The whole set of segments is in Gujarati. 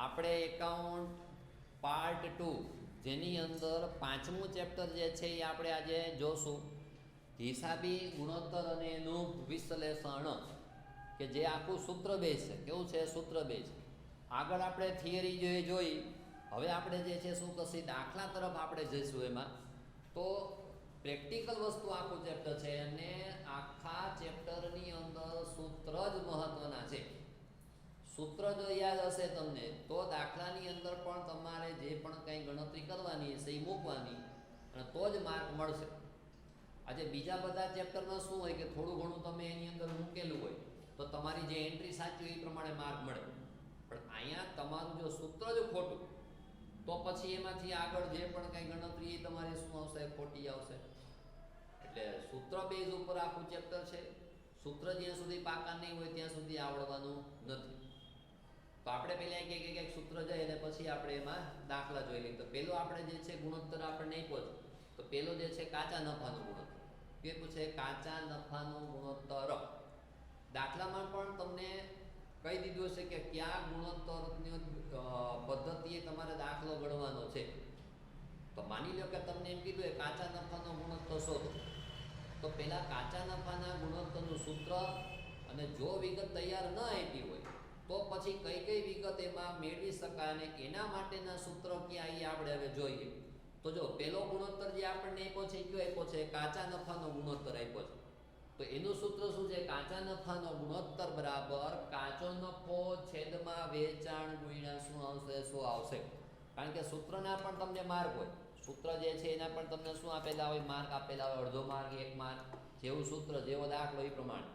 આપણે એકાઉન્ટ પાર્ટ 2 જેની અંદર પાંચમું ચેપ્ટર જે છે એ આપણે આજે જોશું હિસાબી ગુણોત્તર અને એનું વિશ્લેષણ કે જે આખું સૂત્ર બેઝ છે. કેવું છે? સૂત્ર બેઝ. આગળ આપણે થિયરી જોઈ, હવે આપણે જે છે શું કશી દાખલા તરફ આપણે જઈશું. એમાં તો પ્રેક્ટિકલ વસ્તુ આખું ચેપ્ટર છે અને આખા ચેપ્ટરની અંદર સૂત્ર જ મહત્વના છે. સૂત્ર જો યાદ હશે તમને તો દાખલાની અંદર પણ તમારે જે પણ કંઈ ગણતરી કરવાની હશે એ મૂકવાની અને તો જ માર્ક મળશે. આજે બીજા બધા ચેપ્ટરમાં શું હોય કે થોડું ઘણું તમે એની અંદર મૂકેલું હોય તો તમારી જે એન્ટ્રી સાચી હોય એ પ્રમાણે માર્ક મળે. પણ અહીંયા તમારું જો સૂત્ર જ ખોટું તો પછી એમાંથી આગળ જે પણ કંઈ ગણતરી એ તમારી શું આવશે? ખોટી આવશે. એટલે સૂત્ર બેઝ ઉપર આખું ચેપ્ટર છે. સૂત્ર જ્યાં સુધી પાકા નહીં હોય ત્યાં સુધી આવડવાનું નથી. તો આપણે પહેલાં એક સૂત્ર જાય અને પછી આપણે એમાં દાખલા જોઈ લઈએ. તો પહેલો આપણે જે છે ગુણોત્તર આપણે નહીં પહોંચે તો પહેલો જે છે કાચા નફાનો ગુણોત્તર. કે પૂછે કાચા નફાનો ગુણોત્તર. દાખલામાં પણ તમને કહી દીધું હશે કે કયા ગુણોત્તરની પદ્ધતિએ તમારે દાખલો ગણવાનો છે. તો માની લો કે તમને એમ કીધું કે કાચા નફાનો ગુણોત્તર શોધો, તો પહેલાં કાચા નફાના ગુણોત્તરનું સૂત્ર અને જો વિગત તૈયાર ન આપી હોય તો પછી કઈ કઈ વિગત એમાં મેળવી શકાય અને એના માટેના સૂત્ર ક્યાં એ આપણે હવે જોઈએ. તો જો પહેલો ગુણોત્તર જે આપણને આપ્યો છે કયો આપ્યો છે? કાચા નફાનો ગુણોત્તર આપ્યો છે. તો એનું સૂત્ર શું છે? કાચા નફાનો ગુણોત્તર બરાબર કાચો નફો છેદમાં વેચાણ ગુણ્યા શું આવશે? 100 આવશે. કારણ કે સૂત્રના પણ તમને માર્ક હોય. સૂત્ર જે છે એના પણ તમને શું આપેલા હોય? માર્ક આપેલા હોય. અડધો માર્ક, 1 માર્ક. જેવું સૂત્ર જેવો દાખલો એ પ્રમાણે.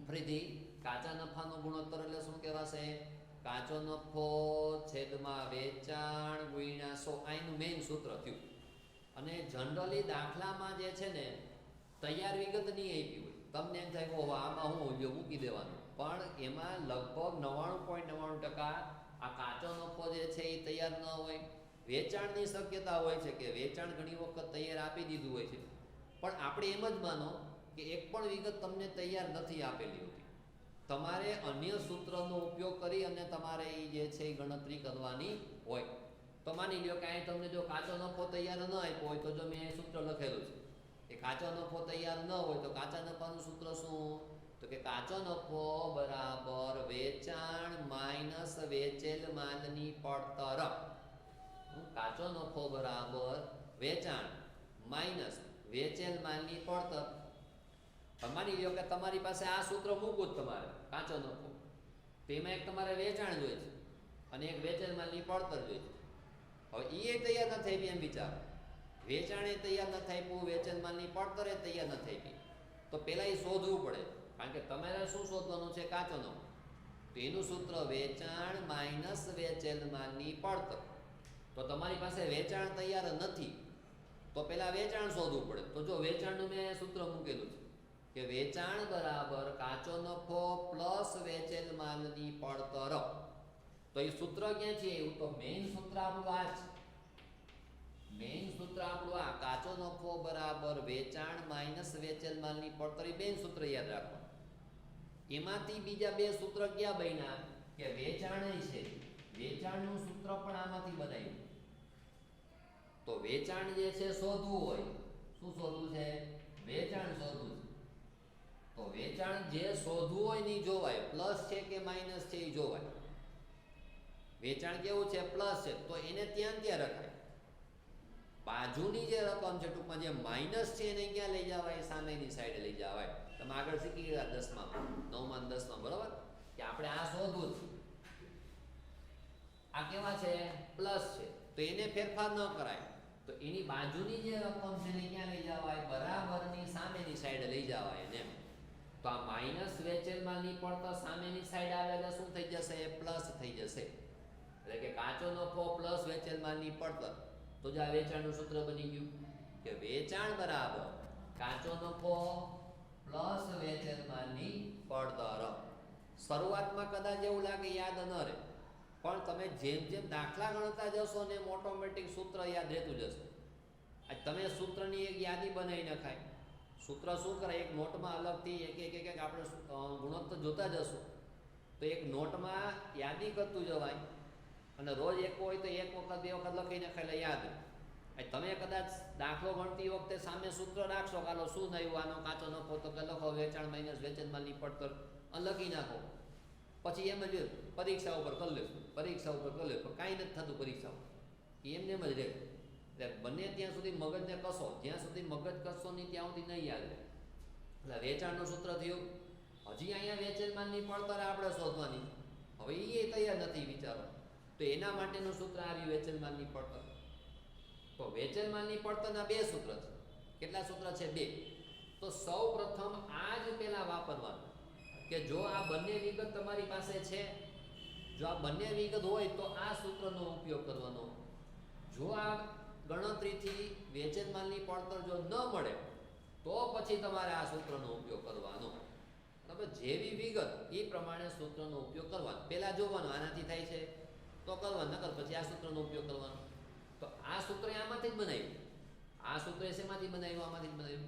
ફરીથી કાચા નફાનો ગુણોત્તર એટલે શું કહેવાશે? કાચો નફો છેદમાં વેચાણ ગુણ્યા 100. આ એનું મેઇન સૂત્ર થયું. અને જનરલી દાખલામાં જે છે ને તૈયાર વિગત નહીં આપી હોય. તમને એમ થાય કે ઓહો આમાં હું મૂકી દેવાનું, પણ એમાં લગભગ 99.99% આ કાચો નફો જે છે એ તૈયાર ન હોય. વેચાણની શક્યતા હોય છે કે વેચાણ ઘણી વખત તૈયાર આપી દીધું હોય છે, પણ આપણે એમ જ માનો કે એક પણ વિગત તમને તૈયાર નથી આપેલી હોતી. તમારે અન્ય સૂત્રનો ઉપયોગ કરી અને તમારે એ જે છે એ ગણતરી કરવાની હોય. તો માની લો કે અહીં તમને જો કાચો નફો તૈયાર ન આપ્યો હોય તો જો મેં સૂત્ર લખેલું છે કે કાચો નફો તૈયાર ન હોય તો કાચા નફાનું સૂત્ર શું? તો કે કાચો નફો બરાબર વેચાણ માઇનસ વેચેલ માલની પડતર. કાચો નફો બરાબર વેચાણ માઇનસ વેચેલ માલની પડતર. માની લો કે તમારી પાસે આ સૂત્ર મૂકવું જ તમારે કાચો નફો, તેમાં એક તમારે વેચાણ જોઈએ છે અને એક વેચેલ માલની પડતર જોઈએ છે. હવે એ તૈયાર ન થઈ એમ વિચારો, વેચાણે તૈયાર ન થાય, વેચેલ માલની પડતરે તૈયાર ન થઈ, તો પહેલાં એ શોધવું પડે. કારણ કે તમારે શું શોધવાનું છે? કાચો નફો. તો એનું સૂત્ર વેચાણ માઇનસ વેચેલ માલની પડતર. તો તમારી પાસે વેચાણ તૈયાર નથી તો પહેલાં વેચાણ શોધવું પડે. તો જો વેચાણનું મેં સૂત્ર મૂકેલું છે કે વેચાણ બરાબર કાચો નફો પ્લસ વેચેલ માલની પડતર. તો એ સૂત્ર ક્યાંથી આવ્યું? તો મેઇન સૂત્ર આપણું આ છે. મેઇન સૂત્ર આપણું આ કાચો નફો બરાબર વેચાણ માઇનસ વેચેલ માલની પડતર. એ મેઇન સૂત્ર યાદ રાખવાનું. એમાંથી બીજા બે સૂત્ર ક્યાં બન્યા? કે વેચાણ છે, વેચાણનું સૂત્ર પણ આમાંથી બનાવ્યું. તો વેચાણ જે છે શોધવું હોય, શું શોધવું છે? વેચાણ શોધવું છે. તો વેચાણ જે શોધવું હોય ને જોવાય, પ્લસ છે કે માઇનસ છે એ જોવાય. વેચાણ કેવું છે? પ્લસ છે, તો એને ત્યાં રખાય. બાજુની જે રકમ છે ટૂંકમાં જે માઇનસ છે એને ક્યાં લઈ જવાય? સામેની સાઈડે લઈ જવાય. તમે આગળ શીખી ગયા 10માં, 9માં 10માં, બરાબર? કે આપણે આ શોધવું છે. આ કેવા છે? પ્લસ છે, તો એને ફેરફાર ન કરાય. તો એની બાજુની જે રકમ છે એને ક્યાં લઈ જવાય? બરાબરની સામેની સાઈડે લઈ જવાય એને. તો આ માઇનસ વેચેલ માલની પડતર સામેની સાઈડ આવે એટલે શું થઈ જશે? પ્લસ થઈ જશે. એટલે કે કાચો નફો પ્લસ વેચેલ માલની પડતર. તો જે આ વેચાણનું સૂત્ર બની ગયું કે વેચાણ બરાબર કાચો નફો પ્લસ વેચેલ માલની પડતર. શરૂઆતમાં કદાચ એવું લાગે યાદ ન રહે, પણ તમે જેમ જેમ દાખલા ગણતા જશો ને ઓટોમેટિક સૂત્ર યાદ રહેતું જશે. તમે સૂત્રની એક યાદી બનાવી નખાય. સૂત્ર શું કરે? એક નોટમાં અલગથી એક આપણે ગુણોત્તર જોતા જશું તો એક નોટમાં યાદી કરતું જવાય અને રોજ એક હોય તો એક વખત બે વખત લખીને ખાલી યાદ. તમે કદાચ દાખલો ગણતી વખતે સામે સૂત્ર રાખશો, કાલો શું નયું આનો કાચો નફો, તો કે લખો વેચાણ માઇનસ વેચાણ માલની પડતર લખી નાખો. પછી એમ જ પરીક્ષા ઉપર કરી લેશું, પરીક્ષા ઉપર કરી લેશું, કાંઈ નથી થતું પરીક્ષાઓ, એમને એમ જ રહે. એટલે બને ત્યાં સુધી મગજને કસો, જ્યાં સુધી મગજ કસો નહીં ત્યાં સુધી નહીં યાદ રહે. એટલે વેચાણનું સૂત્ર થયું. હજી અહીંયા વેચેલ માલની પડતર આપણે શોધવાની, હવે એ તૈયાર નથી વિચારો, તો એના માટેનું સૂત્ર આવ્યું વેચેલ માલની પડતર. તો વેચેલ માલની પડતરના બે સૂત્ર છે. કેટલા સૂત્ર છે? બે. તો સૌ પ્રથમ આ જ પેલા વાપરવાનું કે જો આ બંને વિગત તમારી પાસે છે, જો આ બંને વિગત હોય તો આ સૂત્રનો ઉપયોગ કરવાનો. જો આ ગણતરીથી વેચેલ માલની પડતર જો ન મળે તો પછી તમારે આ સૂત્રનો ઉપયોગ કરવાનો. બરાબર? જેવી વિગત એ પ્રમાણે સૂત્રનો ઉપયોગ કરવાનો. પહેલાં જોવાનું આનાથી થાય છે તો કરવાનું, નકર પછી આ સૂત્રનો ઉપયોગ કરવાનો. તો આ સૂત્ર આમાંથી જ બનાવ્યું. આ સૂત્ર શેમાંથી બનાવ્યું? આમાંથી જ બનાવ્યું.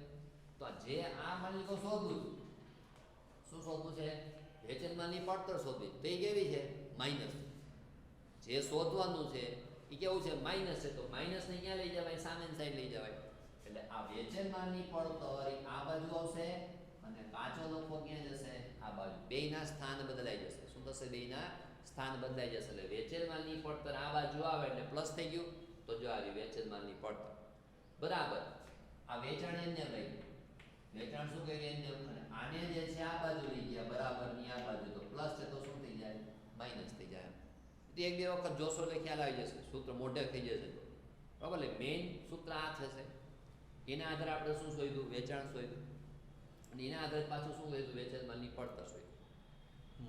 તો જે આ માની લો શોધવું, શું શોધવું છે? વેચેલ માલની પડતર શોધવી. તો એ કેવી છે? માઇનસ. જે શોધવાનું છે એ કેવું છે? માઇનસ છે. તો માઇનસને ક્યાં લઈ જવાય? સામેની સાઈડ લઈ જવાય. એટલે આ વેચેલ માલની પડતર આ બાજુ આવશે અને કાચો નફો ક્યાં જશે? આ બાજુ. બેયના સ્થાન બદલાઈ જશે. શું થશે? બેયના સ્થાન બદલાઈ જશે. એટલે વેચેલ માલની પડતર આ બાજુ આવે એટલે પ્લસ થઈ ગયું. તો જો આવી વેચેલ માલની પડતર બરાબર. આ વેચાણ એને લઈ ગયું. વેચાણ શું કહે? એને. અને આને જે છે આ બાજુ લઈ ગયા બરાબર ની આ બાજુ, તો પ્લસ છે તો શું થઈ જાય? માઇનસ થઈ જાય. એક બે વખત જોશો એટલે ખ્યાલ આવી જશે, સૂત્ર મોઢે થઈ જશે. બરાબર? એટલે મેઇન સૂત્ર આ થશે. એના આધારે આપણે શું શોધ્યું? વેચાણ શોધ્યું. અને એના આધારે પાછું શું શોધ્યું? વેચેલ માલની પડતર શોધ્યું.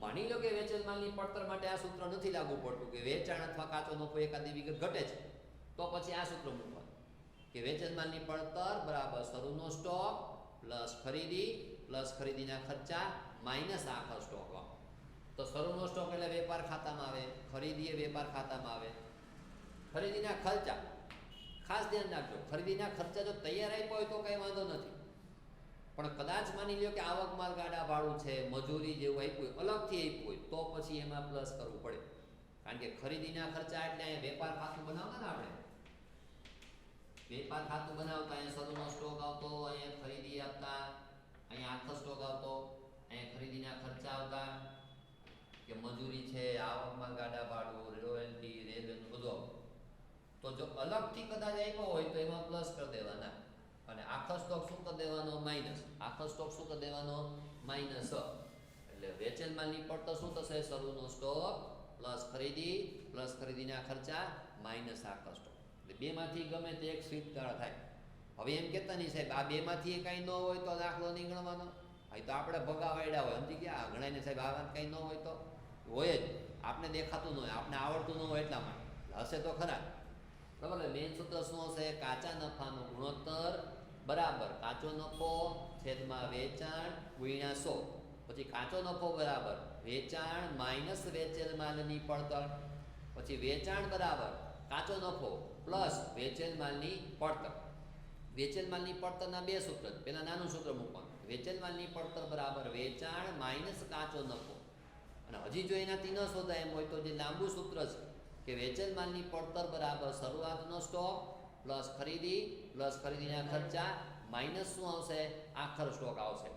માની લો કે વેચેલ માલની પડતર માટે આ સૂત્ર નથી લાગુ પડતું, કે વેચાણ અથવા કાચો નફો એકાદી વિગત ઘટે છે, તો પછી આ સૂત્ર મૂકવાનું કે વેચેલ માલની પડતર બરાબર શરૂનો સ્ટોક પ્લસ ખરીદી પ્લસ ખરીદીના ખર્ચા માઇનસ આખો સ્ટોક. તો શરૂનો સ્ટોક એટલે વેપાર ખાતામાં આવે, ખરીદી એ વેપાર ખાતામાં આવે. ખરીદીના ખર્ચા ખાસ ધ્યાન રાખજો, ખરીદીના ખર્ચા જો તૈયાર આપ્યા હોય તો કંઈ વાંધો નથી, પણ કદાચ માની લો કે આવક માલ ગાડા ભાડું છે, મજૂરી જેવું આપ્યું હોય, અલગથી આપ્યું હોય, તો પછી એમાં પ્લસ કરવું પડે. કારણ કે ખરીદીના ખર્ચા એટલે અહીંયા વેપાર ખાતું બનાવતા ને આપણે, વેપાર ખાતું બનાવતા, અહીંયા શરૂનો સ્ટોક આવતો, અહીંયા ખરીદી આપતા, અહીંયા આખો સ્ટોક આવતો, અહીંયા ખરીદીના ખર્ચા આવતા, કે મજૂરી છે, આવકમાં ગાડા ભાડું, રોયલ્ટી, રેલવેનું બધું. તો જો અલગથી કદાચ આપ્યો હોય તો એમાં પ્લસ કરી દેવાના, અને આખો સ્ટોક શું કરી દેવાનો? માઇનસ. આખો સ્ટોક શું કરી દેવાનો? માઇનસ. એટલે વેચેલ માલની પડતર શું થશે? શરૂનો સ્ટોક પ્લસ ખરીદી પ્લસ ખરીદીના ખર્ચા માઇનસ આખો સ્ટોક. એટલે બેમાંથી ગમે તે એક સ્વીકારતા થાય. હવે એમ કહેતા નહીં સાહેબ આ બેમાંથી કાંઈ ન હોય તો દાખલો નહીં ગણવાનો. અહીં તો આપણે ભગાવાડ્યા હોય, સમજી ગયા? ગણાયને સાહેબ આ વાત કંઈ ન હોય તો હોય જ, આપણે દેખાતું ન હોય, આપણે આવડતું ન હોય એટલા માટે. હશે તો ખરા. બરાબર? મેઇન સૂત્ર શું હશે? કાચા નફાનો ગુણોત્તર બરાબર કાચો નફો છેદમાં વેચાણ ગુણ્યા 100. પછી કાચો નફો બરાબર વેચાણ માઇનસ વેચેલ માલની પડતર. પછી વેચાણ બરાબર કાચો નફો પ્લસ વેચેલ માલની પડતર. વેચેલ માલની પડતરના બે સૂત્ર. પહેલાં નાનું સૂત્ર મૂકવાનું, વેચેલ માલની પડતર બરાબર વેચાણ માઇનસ કાચો નફો. અને હજી જો એનાથી ન શોધાય એમ હોય તો જે લાંબુ સૂત્ર છે કે વેચેલ માલની પડતર બરાબર શરૂઆતનો સ્ટોક પ્લસ ખરીદી પ્લસ ખરીદીના ખર્ચા માઇનસ શું આવશે? આખર સ્ટોક આવશે.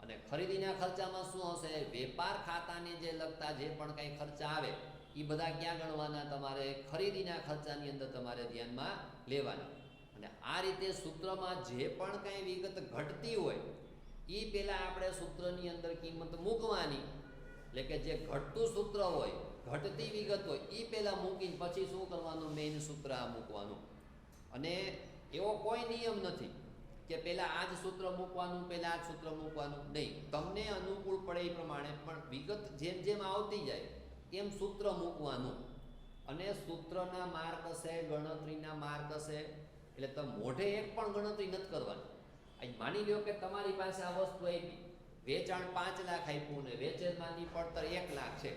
અને ખરીદીના ખર્ચામાં શું આવશે? વેપાર ખાતાને જે લગતા જે પણ કંઈ ખર્ચા આવે એ બધા ક્યાં ગણવાના? તમારે ખરીદીના ખર્ચાની અંદર તમારે ધ્યાનમાં લેવાના. અને આ રીતે સૂત્રમાં જે પણ કંઈ વિગત ઘટતી હોય એ પહેલાં આપણે સૂત્રની અંદર કિંમત મૂકવાની. એટલે કે જે ઘટતું સૂત્ર હોય, ઘટતી વિગત હોય એ પહેલાં મૂકીને પછી શું કરવાનું? મેઇન સૂત્ર આ મૂકવાનું. અને એવો કોઈ નિયમ નથી કે પહેલાં આ જ સૂત્ર મૂકવાનું, પહેલાં આ જ સૂત્ર મૂકવાનું નહીં. તમને અનુકૂળ પડે એ પ્રમાણે પણ વિગત જેમ જેમ આવતી જાય એમ સૂત્ર મૂકવાનું. અને સૂત્રના માર્ક હશે, ગણતરીના માર્ક હશે, એટલે તમે મોઢે એક પણ ગણતરી નથી કરવાની. અહીં માની લો કે તમારી પાસે આ વસ્તુ આપી, વેચાણ 5 લાખ આપ્યું ને વેચેલ માલની પડતર 1 લાખ છે.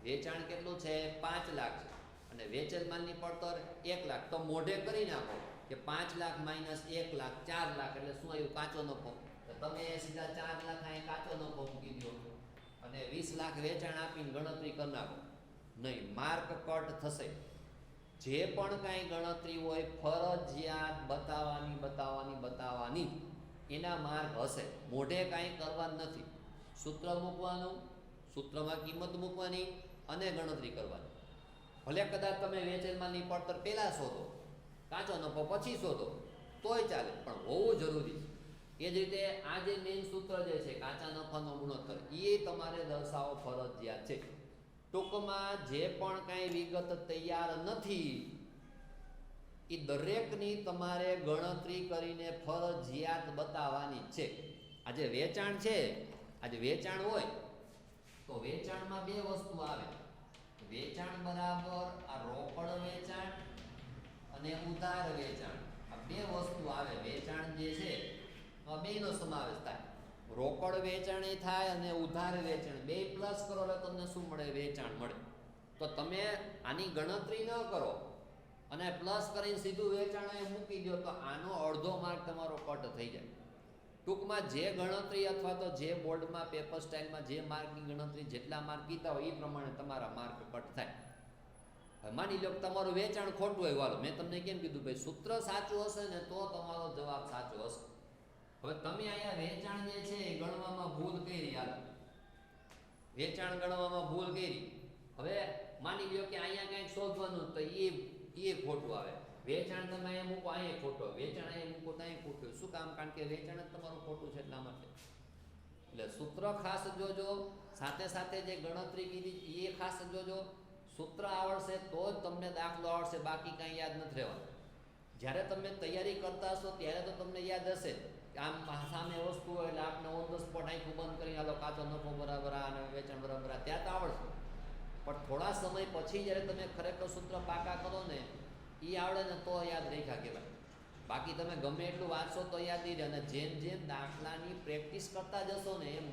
વેચાણ કેટલું છે? 5 લાખ છે. અને વેચેલ માલની પડતર 1 લાખ. તો મોઢે કરી નાખો કે 5 લાખ માઇનસ 1 લાખ 4 લાખ એટલે શું આવ્યું? કાચો નફો. તો તમે સીધા 4 લાખ અહીં કાચો નફો મૂકી દો અને 20 લાખ વેચાણ આપીને ગણતરી કરી નાખો. નહીં, માર્ક કટ થશે. જે પણ કાંઈ ગણતરી હોય ફરજિયાત બતાવવાની એના માર્ક હશે. મોઢે કાંઈ કરવાનું નથી. સૂત્ર મૂકવાનું, સૂત્રમાં કિંમત મૂકવાની અને ગણતરી કરવાની. ભલે કદાચ તમે વેચેલમાંની પડતર પહેલાં શોધો, કાચો નફો પછી શોધો તોય ચાલે, પણ હોવું જરૂરી છે. એ જ રીતે આ જે મેઇન સૂત્ર જે છે કાચા નફાનો ગુણોત્તર, એ તમારે દર્શાવવો ફરજિયાત છે. ટૂંકમાં જે પણ કાંઈ વિગત તૈયાર નથી એ દરેકની તમારે ગણતરી કરીને ફરજિયાત બતાવવાની છે. આજે વેચાણ છે, આજે વેચાણ હોય તો વેચાણમાં બે વસ્તુ આવે. વેચાણ બરાબર આ રોકડ વેચાણ અને ઉધાર વેચાણ, આ બે વસ્તુ આવે. વેચાણ જે છે બેનો સમાવેશ થાય. રોકડ વેચાણ થાય અને ઉધાર વેચાણ, બે પ્લસ કરો એટલે તમને શું મળે? વેચાણ મળે. તો તમે આની ગણતરી ન કરો અને પ્લસ કરીને સીધું વેચાણ મૂકી દો તો આનો અડધો માર્ક તમારો કટ થઈ જાય. ટૂંકમાં જે ગણતરી અથવા તો જે બોર્ડમાં પેપર સ્ટાઇલમાં જે માર્કની ગણતરી જેટલા માર્ક કીધા હોય એ પ્રમાણે તમારા માર્ક કટ થાય. હવે માની લો કે તમારું વેચાણ ખોટું હોય, વાલો મેં તમને કેમ કીધું ભાઈ સૂત્ર સાચું હશે ને તો તમારો જવાબ સાચો હશે. હવે તમે અહીંયા વેચાણ જે છે એ ગણવામાં ભૂલ કરી, હાલ વેચાણ ગણવામાં ભૂલ કરી. હવે માની લો કે અહીંયા કંઈક શોધવાનું તો એ ખોટું આવે. વેચાણ તમે અહીંયા મૂકો, અહીંયા ખોટો, વેચાણ અહીંયા મૂકો તો અહીંયા ખોટું. શું કામ? કારણ કે વેચાણ જ તમારું ખોટું છે એટલા માટે. એટલે સૂત્ર ખાસ જોજો, સાથે સાથે જે ગણતરી કીધી એ ખાસ જોજો. સૂત્ર આવડશે તો જ તમને દાખલો આવડશે, બાકી કાંઈ યાદ નથી રહેવાનું. જ્યારે તમે તૈયારી કરતા હશો ત્યારે તો તમને યાદ હશે કે આમ સામે વસ્તુ હોય એટલે આપણે ઓન ધ સ્પોટ આંખું બંધ કરી હાલો કાચો નફો બરાબર આ અને વેચાણ બરાબર આ, ત્યાં તો આવડશે. પણ થોડા સમય પછી જ્યારે તમે ખરેખર સૂત્ર પાકા કરો ને એ આવડે ને તો યાદ રાખ્યા કહેવાય. બાકી તમે ગમે એટલું વાંચશો તો યાદ નહીં રહે. અને જેમ જેમ દાખલાની પ્રેક્ટિસ કરતા જશો ને એમ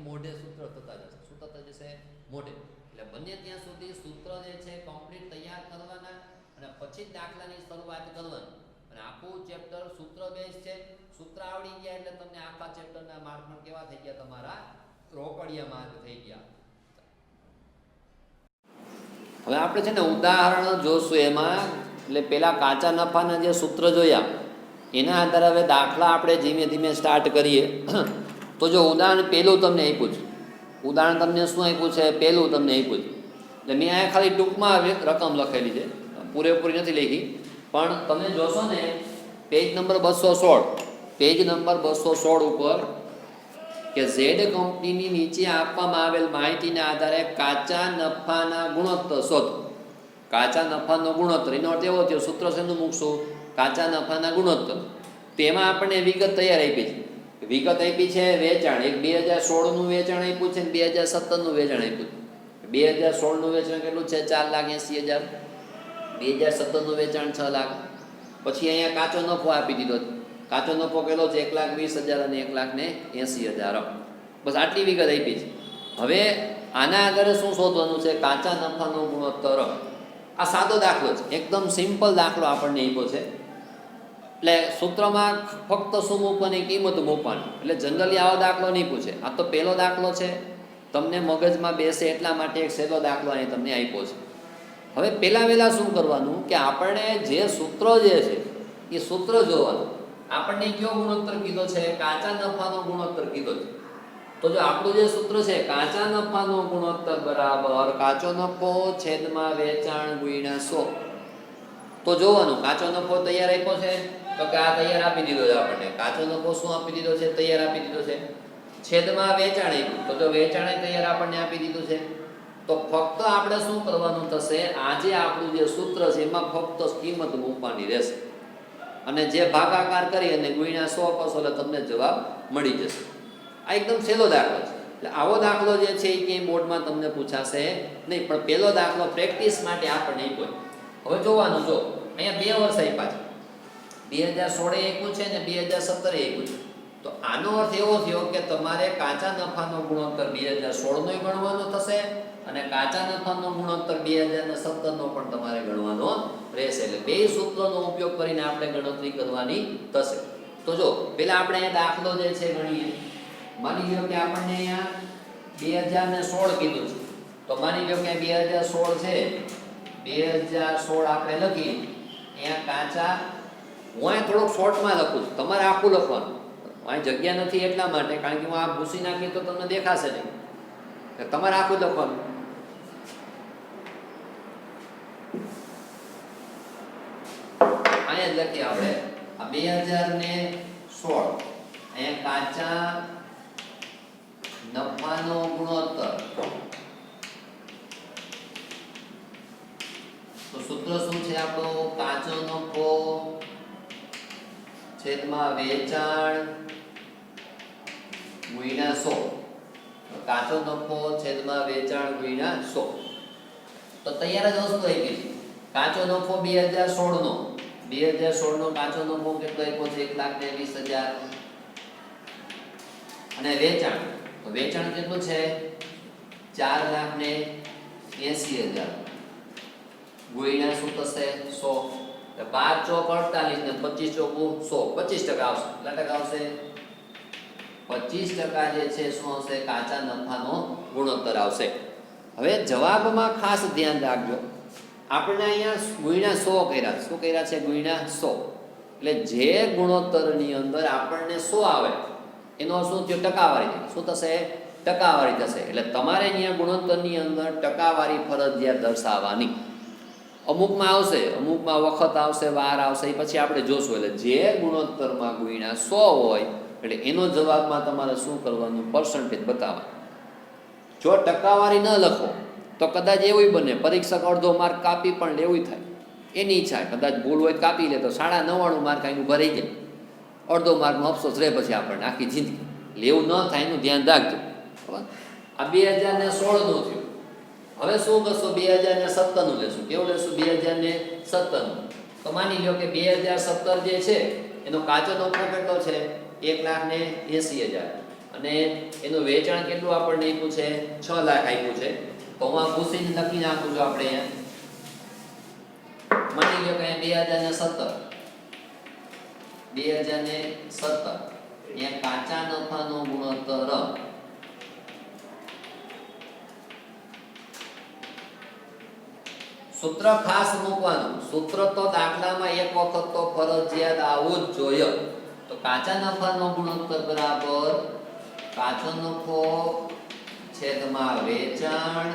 મોઢે સૂત્ર થતા જશે. શું થતા જશે? મોઢે. એટલે બને ત્યાં સુધી સૂત્ર જે છે કમ્પ્લીટ તૈયાર કરવાના અને પછી દાખલાની શરૂઆત કરવાની. અને આખું ચેપ્ટર સૂત્ર બેઝ છે. સૂત્ર આવડી ગયા એટલે તમને આખા ચેપ્ટરના માર્ક પણ કેવા થઈ ગયા? તમારા રોકડિયા માર્ક થઈ ગયા. હવે આપણે છે ને ઉદાહરણ જોશું એમાં. એટલે પેલા કાચા નફાના જે સૂત્ર જોયા એના આધારે હવે દાખલા આપણે ધીમે ધીમે સ્ટાર્ટ કરીએ. તો જો ઉદાહરણ પહેલું તમને આપ્યું છે, ઉદાહરણ તમને શું આપ્યું છે? પહેલું તમને આપ્યું છે. એટલે મેં અહીંયા ખાલી ટૂંકમાં રકમ લખેલી છે, પૂરેપૂરી નથી લખી. પણ તમે જોશો ને પેજ નંબર 216, પેજ નંબર 216 ઉપર કે ઝેડ કંપનીની નીચે આપવામાં આવેલ માહિતીના આધારે કાચા નફાના ગુણોત્તર શોધો. કાચા નફાનો ગુણોત્તર એનો અર્થ એવો થયો, સૂત્ર શેનું મૂકશું? કાચા નફાના ગુણોત્તર. તેમાં આપણને વિગત તૈયાર આપી છે. વિગત આપી છે વેચાણ, એક 2016નું વેચાણ આપ્યું છે ને 2017નું વેચાણ આપ્યું છે. 2016નું વેચાણ કેટલું છે? 4,80,000. 2017નું વેચાણ 6 લાખ. પછી અહીંયા કાચો નફો આપી દીધો. કાચો નફો કેટલો છે? 1,20,000 અને 1,80,000. બસ આટલી વિગત આપી છે. હવે આના આધારે શું શોધવાનું છે? કાચા નફાનો ગુણોત્તર. આ સાદો દાખલો છે, એકદમ સિમ્પલ દાખલો આપણને આપ્યો છે. એટલે સૂત્રમાં ફક્ત શું મૂકવાની? કિંમત મૂકવાની. એટલે જનરલી આવો દાખલો નહીં પૂછે. આ તો પહેલો દાખલો છે, તમને મગજમાં બેસે એટલા માટે એક સહેલો દાખલો અહીં તમને આપ્યો છે. હવે પહેલાં શું કરવાનું કે આપણે જે સૂત્ર જે છે એ સૂત્ર જોવાનું. આપણને કયો ગુણોત્તર કીધો છે? કાચા નફાનો ગુણોત્તર કીધો છે. તો જો આપણું જે સૂત્ર છે કાચા નફાનો ગુણોત્તર બરાબર કાચો નફો છેદમાં વેચાણ ગુણ્યા 100. તો જોવાનું કાચો નફો તૈયાર આપ્યો છે તો કે આ તૈયાર આપી દીધો છે આપણને. કાચો નફો શું આપી દીધો છે? તૈયાર આપી દીધો છે. છેદમાં વેચાણ આપ્યું તો જો વેચાણ તૈયાર આપણને આપી દીધું છે. તો ફક્ત આપણે શું કરવાનું થશે? આજે આપણું જે સૂત્ર છે એમાં ફક્ત કિંમત મૂકવાની રહેશે અને જે ભાગાકાર કરી અને ગુણ્યા 100 કરશો એટલે તમને જવાબ મળી જશે. આ એકદમ સહેલો દાખલો છે. એટલે આવો દાખલો જે છે એ ક્યાંય બોર્ડમાં તમને પૂછાશે નહીં, પણ પહેલો દાખલો પ્રેક્ટિસ માટે આપણને આપ્યો. હવે જોવાનું, જો અહીંયા 2 વર્ષ આપ્યા છે, 2016 આપ્યું છે ને 2017 આપ્યું છે. તો આનો અર્થ એવો થયો કે તમારે કાચા નફાનો ગુણોત્તર 2016નો ગણવાનો થશે અને કાચા નફાનો ગુણોત્તર 2017નો પણ તમારે ગણવાનો રહેશે. એટલે બે સૂત્રોનો ઉપયોગ કરીને આપણે ગણતરી કરવાની થશે. તો જો પહેલા આપણે અહીંયા દાખલો જે છે ગણીએ. માની લો કે આપણને અહીંયા 2016 કીધું છે. તો માની લો કે 2016 છે, 2016 આપણે લખી અહીંયા કાચા, હું અહીં થોડોક શોર્ટમાં લખું છું, તમારે આખું લખવાનું. અહીં જગ્યા નથી એટલા માટે, કારણ કે હું આ ભૂસી નાખી તો તમને દેખાશે નહીં, તમારે આખું લખવાનું. અહીંયા જ લખીએ આપણે આ 2016 અહીંયા કાચા નફાનો ગુણોત્તર. તો સૂત્ર શું છે આપણું? કાચો નફો છેદમાં વેચાણ ગુણ્યા 100. કાચો નફો છેદમાં વેચાણ ગુણ્યા 100. તો તૈયાર જ વસ્તુ આવી ગઈ. કાચો નફો 2016 નો, 2016 નો કાચો નફો કેટલો આપ્યો છે? 1,20,000. અને વેચાણ, તો વેચાણ કેટલું છે? 4,80,000 ગુણ્યા શું થશે? 100. 5 ચોક 48 ને 25 ચોક 100, 25% આવશે. કેટલા ટકા આવશે? 25% જે છે શું આવશે? કાચા નફાનો ગુણોત્તર આવશે. હવે જવાબમાં ખાસ ધ્યાન રાખજો, આપણે અહીંયા ગુણ્યા 100 કર્યા. શું કર્યા છે? ગુણ્યા 100. એટલે જે ગુણોત્તરની અંદર આપણને 100 આવે એનો શું થયો? ટકાવારી. શું થશે? ટકાવારી થશે. એટલે તમારે અહીંયા ગુણોત્તરની અંદર ટકાવારી ફરજિયાત દર્શાવવાની. અમુકમાં આવશે, અમુકમાં વખત આવશે, વાર આવશે, એ પછી આપણે જોશું. એટલે જે ગુણોત્તરમાં ગુણ્યા 100 હોય એટલે એનો જવાબમાં તમારે શું કરવાનું? પર્સન્ટેજ બતાવવાનું. જો ટકાવારી ન લખો તો કદાચ એવું બને પરીક્ષક અડધો માર્ક કાપી પણ લેવું થાય, એની ઈચ્છા. કદાચ ભૂલ હોય કાપી લે તો 99 માર્ક આનું ભરાઈ જાય, અડધો માર્કનો અફસોસ રહે પછી આપણને આખી જિંદગી. લેવું ન થાય એનું ધ્યાન રાખજો. આ 2016 નું થયું. હવે શું કરશો? 2017 નું લેશું. કેવું લેશું? 2017 નું. તો માની લો કે 2017 જે છે એનો કાચો નફો કેટલો છે? 1,80,000. અને એનું વેચાણ કેટલું આપણને આપ્યું છે? 6 લાખ આપ્યું છે. તો હું આ ભૂસીને લખી નાખું છું આપણે અહીંયા. માની લો કે 2017 અહીંયા કાચા નફાનો ગુણોત્તર સૂત્ર ખાસ મૂકવાનું. સૂત્ર તો દાખલામાં એક વખત તો ફરજિયાત આવવું જ જોઈએ. તો કાચા નફાનો ગુણોત્તર બરાબર કાચો નફો છેદમાં વેચાણ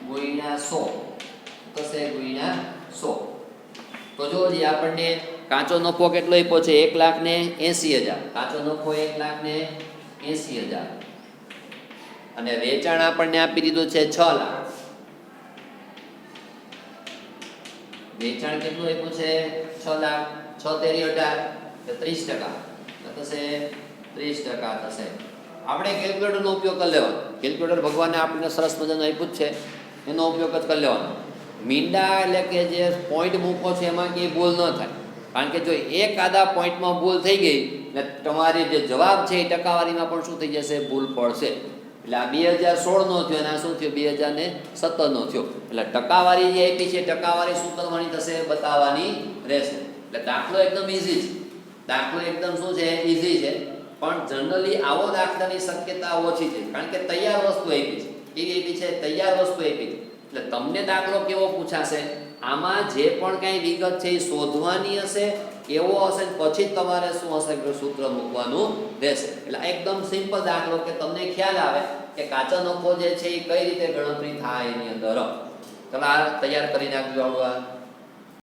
ગુણ્યા 100 થશે, ગુણ્યા 100. તો જો આપણને કાચો નફો કેટલો આપ્યો છે? 1,80,000. કાચો નફો 1,80,000 અને વેચાણ આપણને આપી દીધું છે 6 લાખ. વેચાણ કેટલું આપ્યું છે? 6 લાખ. 6 તેરી 18 30% થશે, 30% થશે. આપણે કેલ્ક્યુલેટરનો ઉપયોગ કરી લેવાનો. કેલ્ક્યુલેટર ભગવાને આપણને સરસ મજાનું આપ્યું જ છે, એનો ઉપયોગ જ કરી લેવાનો. મીંડા એટલે કે જે પોઈન્ટ મૂકો છે એમાં કંઈ ભૂલ ન થાય, કારણ કે જો એક આધા પોઈન્ટમાં ભૂલ થઈ ગઈ એટલે તમારી જે જવાબ છે એ ટકાવારીમાં પણ શું થઈ જશે? ભૂલ પડશે. એટલે આ 2016 નો થયો અને આ શું થયો? 2017 નો થયો. એટલે ટકાવારી જે આપી છે ટકાવારી શું કરવાની થશે? બતાવવાની રહેશે. એટલે દાખલો એકદમ ઈઝી છે. દાખલો એકદમ શું છે? ઈઝી છે. પણ જનરલી આવો દાખલાની શક્યતા ઓછી છે, કારણ કે તૈયાર વસ્તુ આપી છે. કેવી આપી છે? તૈયાર વસ્તુ આપી છે. એટલે તમને દાખલો કેવો પૂછાશે? આમાં જે પણ કાંઈ વિગત છે એ શોધવાની હશે, એવો હશે, પછી જ તમારે શું હશે? સૂત્ર મૂકવાનું રહેશે. એટલે એકદમ સિમ્પલ દાખલો કે તમને ખ્યાલ આવે કે કાચો નફો જે છે એ કઈ રીતે ગણતરી થાય એની અંદર. ચાલો આ તૈયાર કરી નાખજો.